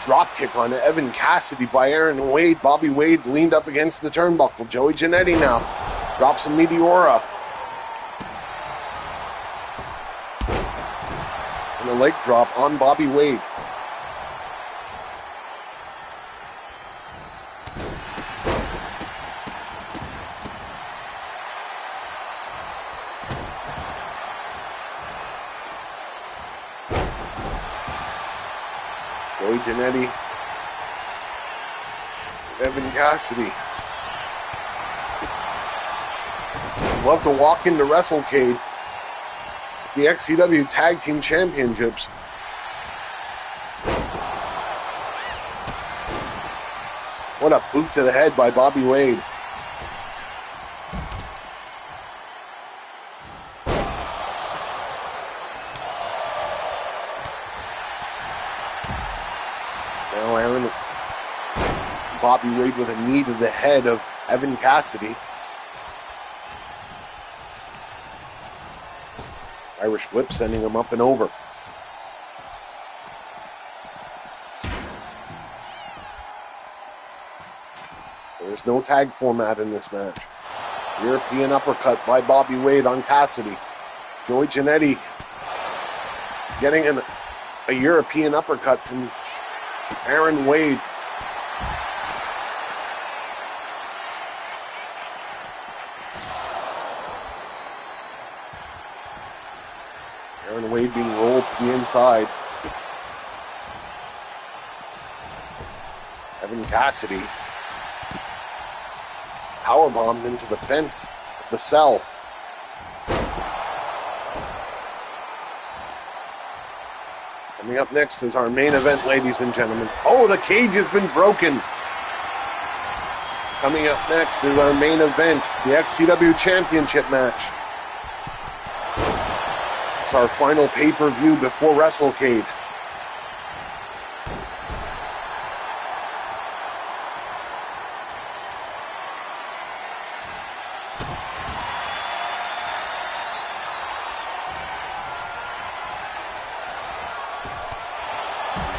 Drop kick on Evan Cassidy by Aaron Wade. Bobby Wade leaned up against the turnbuckle. Joey Jannetty now drops a Meteora. And a leg drop on Bobby Wade. Joey Jannetty, Evan Cassidy. Love to walk into WrestleCade, the XCW Tag Team Championships. What a boot to the head by Bobby Wade. Now Aaron, Bobby Wade with a knee to the head of Evan Cassidy. Irish whip sending him up and over. There's no tag format in this match. European uppercut by Bobby Wade on Cassidy. Joey Jannetty getting a European uppercut from Aaron Wade. Wade being rolled to the inside. Evan Cassidy powerbombed into the fence of the cell. Coming up next is our main event, ladies and gentlemen. Oh, the cage has been broken. Coming up next is our main event, the XCW Championship match. It's our final pay-per-view before WrestleCade.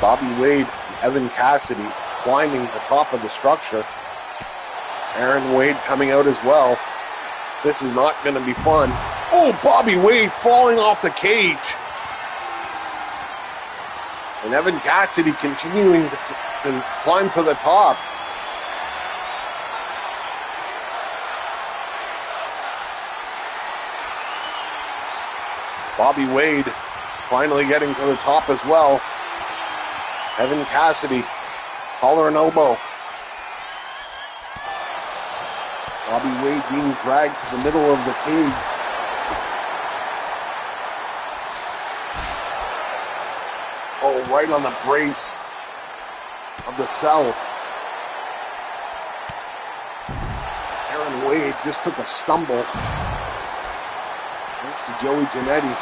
Bobby Wade, Evan Cassidy climbing the top of the structure. Aaron Wade coming out as well. This is not going to be fun. Oh, Bobby Wade falling off the cage. And Evan Cassidy continuing to climb to the top. Bobby Wade finally getting to the top as well. Evan Cassidy, collar and elbow. Bobby Wade being dragged to the middle of the cage. Oh, right on the brace of the cell. Aaron Wade just took a stumble next to Joey Jannetti.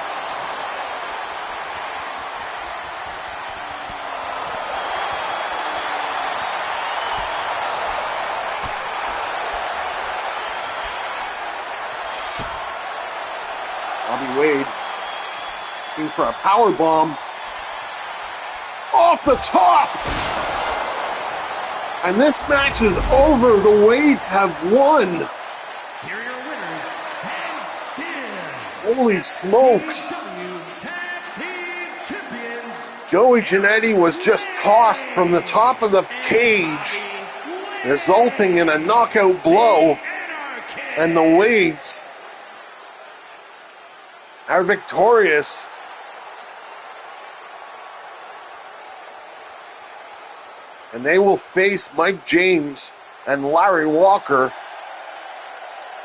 Bobby Wade looking for a power bomb off the top. And this match is over. The Wades have won. Here are your winners, and still Holy smokes. XCW Tag Team Champions, Joey Jannetti was just tossed from the top of the cage, resulting in a knockout blow. And the Wades are victorious. And they will face Mike James and Larry Walker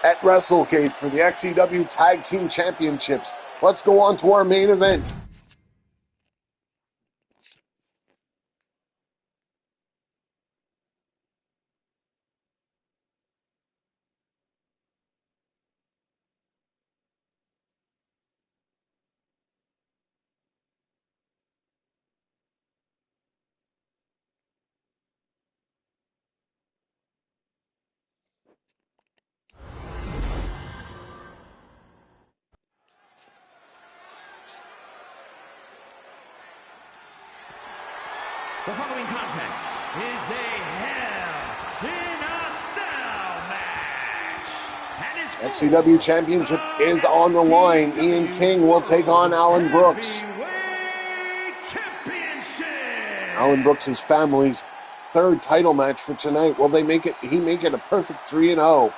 at WrestleCade for the XCW Tag Team Championships. Let's go on to our main event. the following contest is a Hell in a Cell match. And is XCW Championship is on the line. Ian King will take on Alan Brooks. Heavyweight Championship. Alan Brooks' family's third title match for tonight. Will he make it a perfect 3-0?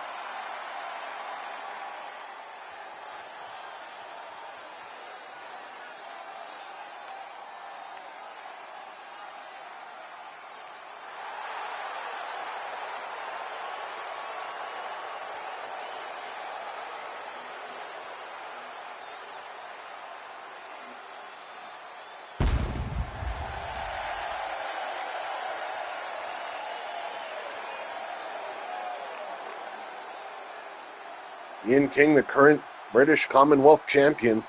Ian King, the current British Commonwealth champion.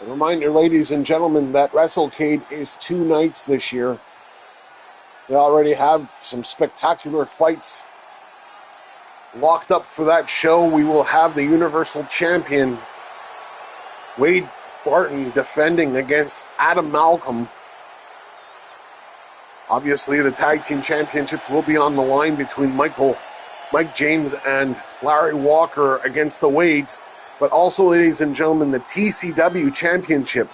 A reminder, ladies and gentlemen, that WrestleCade is 2 nights this year. We already have some spectacular fights locked up for that show. We will have the Universal Champion Wade Barton defending against Adam Malcolm. Obviously, the Tag Team Championships will be on the line between Mike James and Larry Walker against the Wades. But also, ladies and gentlemen, the TCW Championship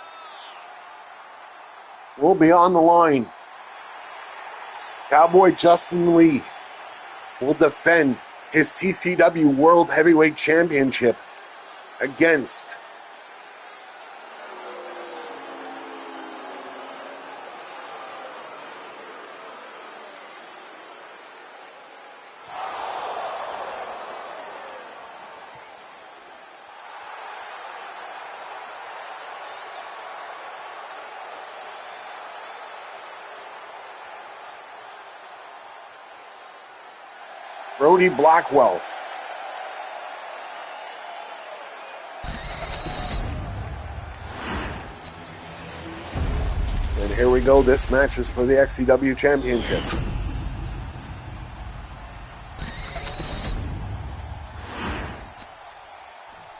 will be on the line. Cowboy Justin Lee will defend his TCW World Heavyweight Championship against Brody Blackwell. And here we go. This match is for the XCW Championship.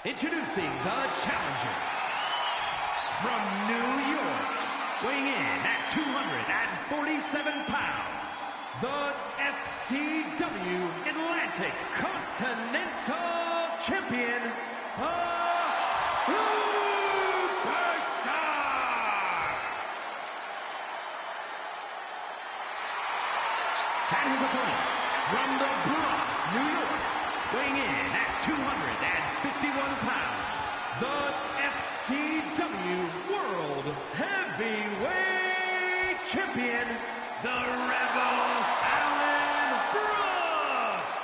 Introducing the challenger from New York, weighing in at 247 pounds, the XCW Atlantic Continental Champion, the Superstar. And his opponent from the Bronx, New York, weighing in at 251 pounds, the XCW World Heavyweight Champion, the Rebel Alan Brooks.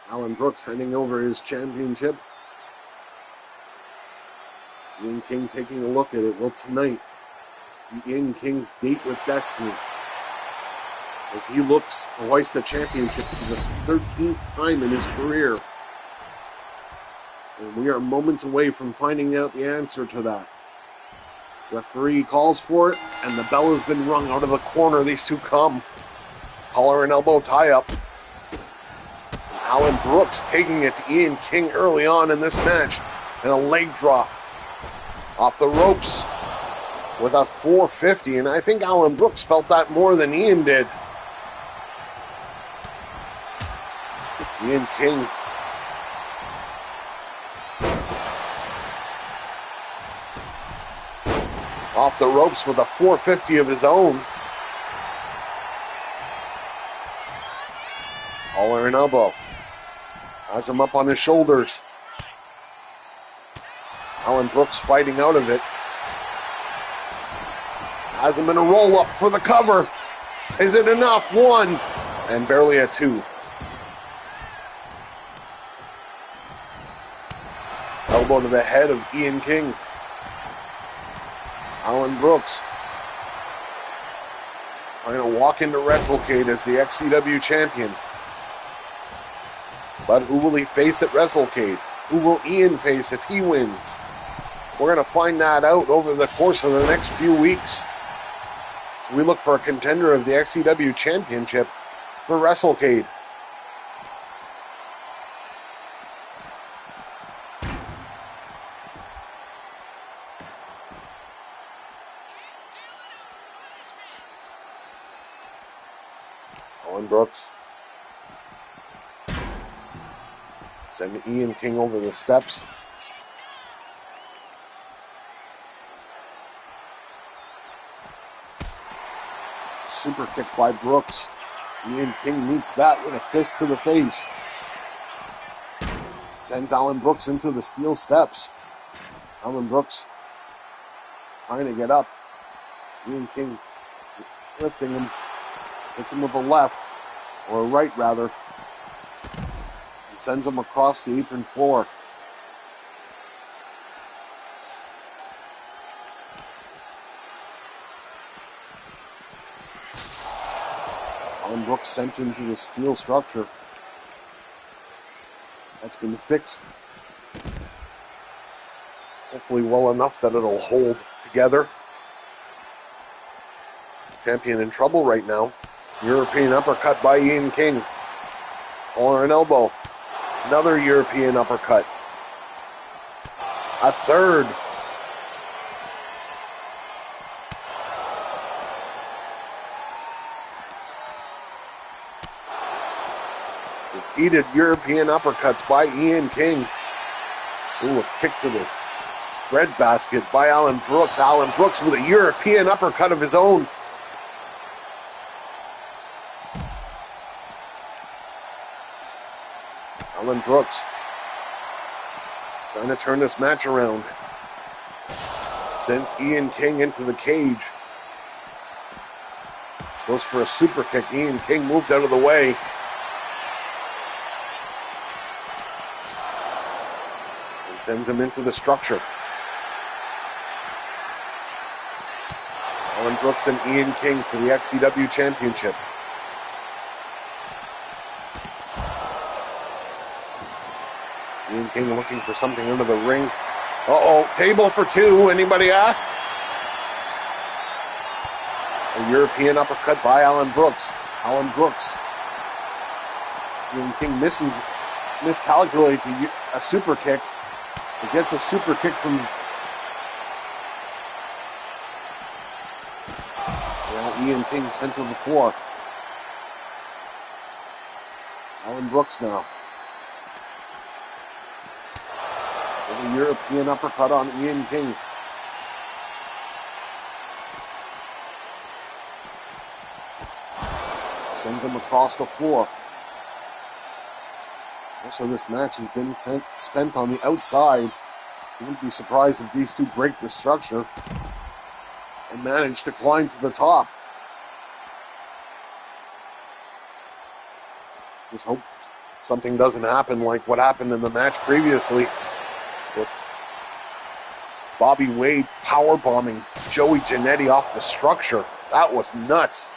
Alan Brooks handing over his championship. Ian King taking a look at it. Well, tonight, Ian King's date with destiny, as he looks to hoist the championship for the 13th time in his career. And we are moments away from finding out the answer to that. Referee calls for it, and the bell has been rung. Out of the corner, these two come. Collar and elbow tie-up. Alan Brooks taking it to Ian King early on in this match. And a leg drop off the ropes with a 450. And I think Alan Brooks felt that more than Ian did. Ian King off the ropes with a 450 of his own. Collar and elbow. Has him up on his shoulders. Alan Brooks fighting out of it. Has him in a roll-up for the cover. Is it enough? One. And barely a two. Elbow to the head of Ian King. Alan Brooks trying to walk into WrestleCade as the XCW champion. But who will he face at WrestleCade? Who will Ian face if he wins? We're going to find that out over the course of the next few weeks. So we look for a contender of the XCW Championship for WrestleCade. Alan Brooks sending Ian King over the steps. Super kick by Brooks. Ian King meets that with a fist to the face. Sends Alan Brooks into the steel steps. Alan Brooks trying to get up. Ian King lifting him. Hits him with a left, or a right rather. And sends him across the apron floor. Alan Brooks sent into the steel structure. That's been fixed. Hopefully well enough that it'll hold together. Champion in trouble right now. European uppercut by Ian King. Collar and elbow. Another European uppercut. A third. Repeated European uppercuts by Ian King. Ooh, a kick to the breadbasket by Alan Brooks. Alan Brooks with a European uppercut of his own. Alan Brooks trying to turn this match around. Sends Ian King into the cage. Goes for a super kick. Ian King moved out of the way. And sends him into the structure. Alan Brooks and Ian King for the XCW Championship. Ian King looking for something under the ring. Uh-oh, table for two. Anybody ask? A European uppercut by Alan Brooks. Alan Brooks. Ian King miscalculates a super kick. He gets a super kick from... Now Ian King sent to the floor. Alan Brooks now. With a European uppercut on Ian King. Sends him across the floor. Also, this match has been spent on the outside. I wouldn't be surprised if these two break the structure and manage to climb to the top. Just hope something doesn't happen like what happened in the match previously with Bobby Wade powerbombing Joey Jannetti off the structure. That was nuts.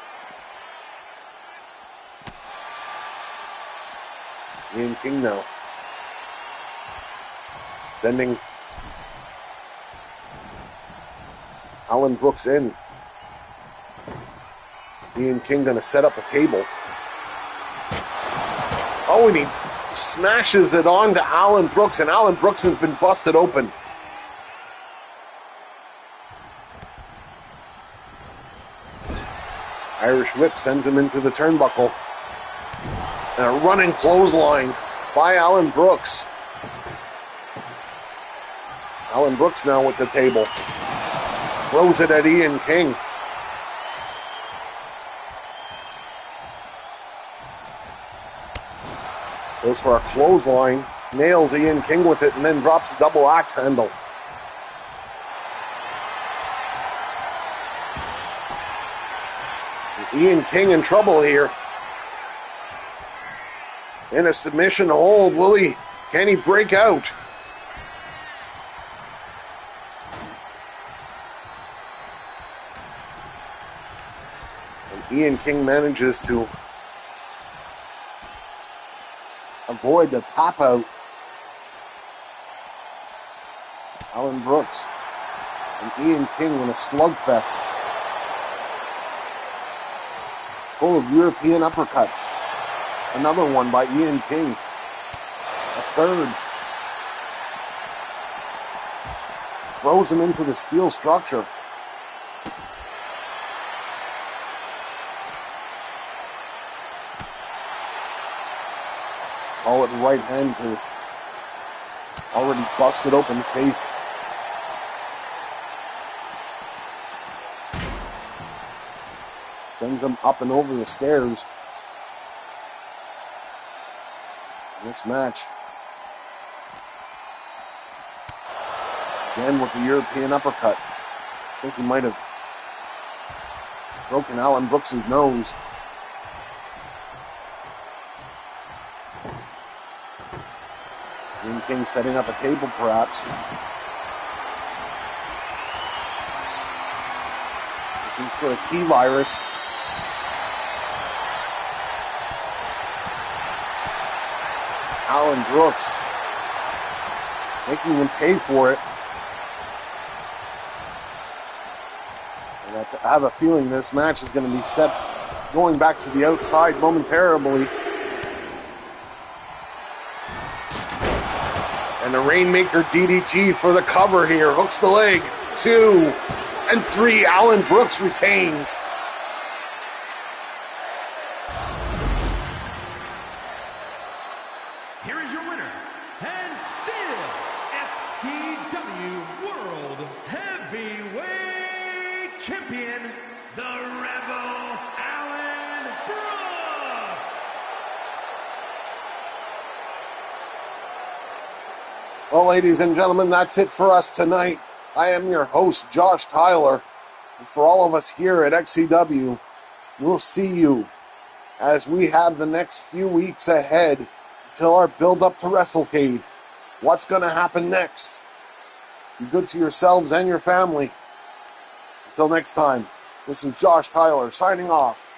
Ian King now. Sending Alan Brooks in. Ian King gonna set up a table. Oh, and he smashes it on to Alan Brooks, and Alan Brooks has been busted open. Irish whip sends him into the turnbuckle. And a running clothesline by Alan Brooks. Alan Brooks now with the table. Throws it at Ian King. Goes for a clothesline. Nails Ian King with it and then drops a double axe handle. Ian King in trouble here. In a submission hold, will he? Can he break out? And Ian King manages to avoid the tap out. Alan Brooks and Ian King in a slugfest. Full of European uppercuts. Another one by Ian King. A third. Throws him into the steel structure. Solid right hand to already busted open face. Sends him up and over the stairs. This match. Again with the European uppercut. I think he might have broken Alan Brooks' nose. Ian King setting up a table perhaps. Looking for a T-virus. Alan Brooks, making him pay for it. And I have a feeling this match is going to be set going back to the outside momentarily. And a Rainmaker DDT for the cover here. Hooks the leg. 2 and 3. Alan Brooks retains. Here is your winner, and still XCW World Heavyweight Champion, the Rebel Alan Brooks. Well, ladies and gentlemen, that's it for us tonight. I am your host, Josh Tyler. And for all of us here at XCW, we'll see you as we have the next few weeks ahead until our build-up to WrestleCade. What's going to happen next? Be good to yourselves and your family. Until next time, this is Josh Tyler signing off.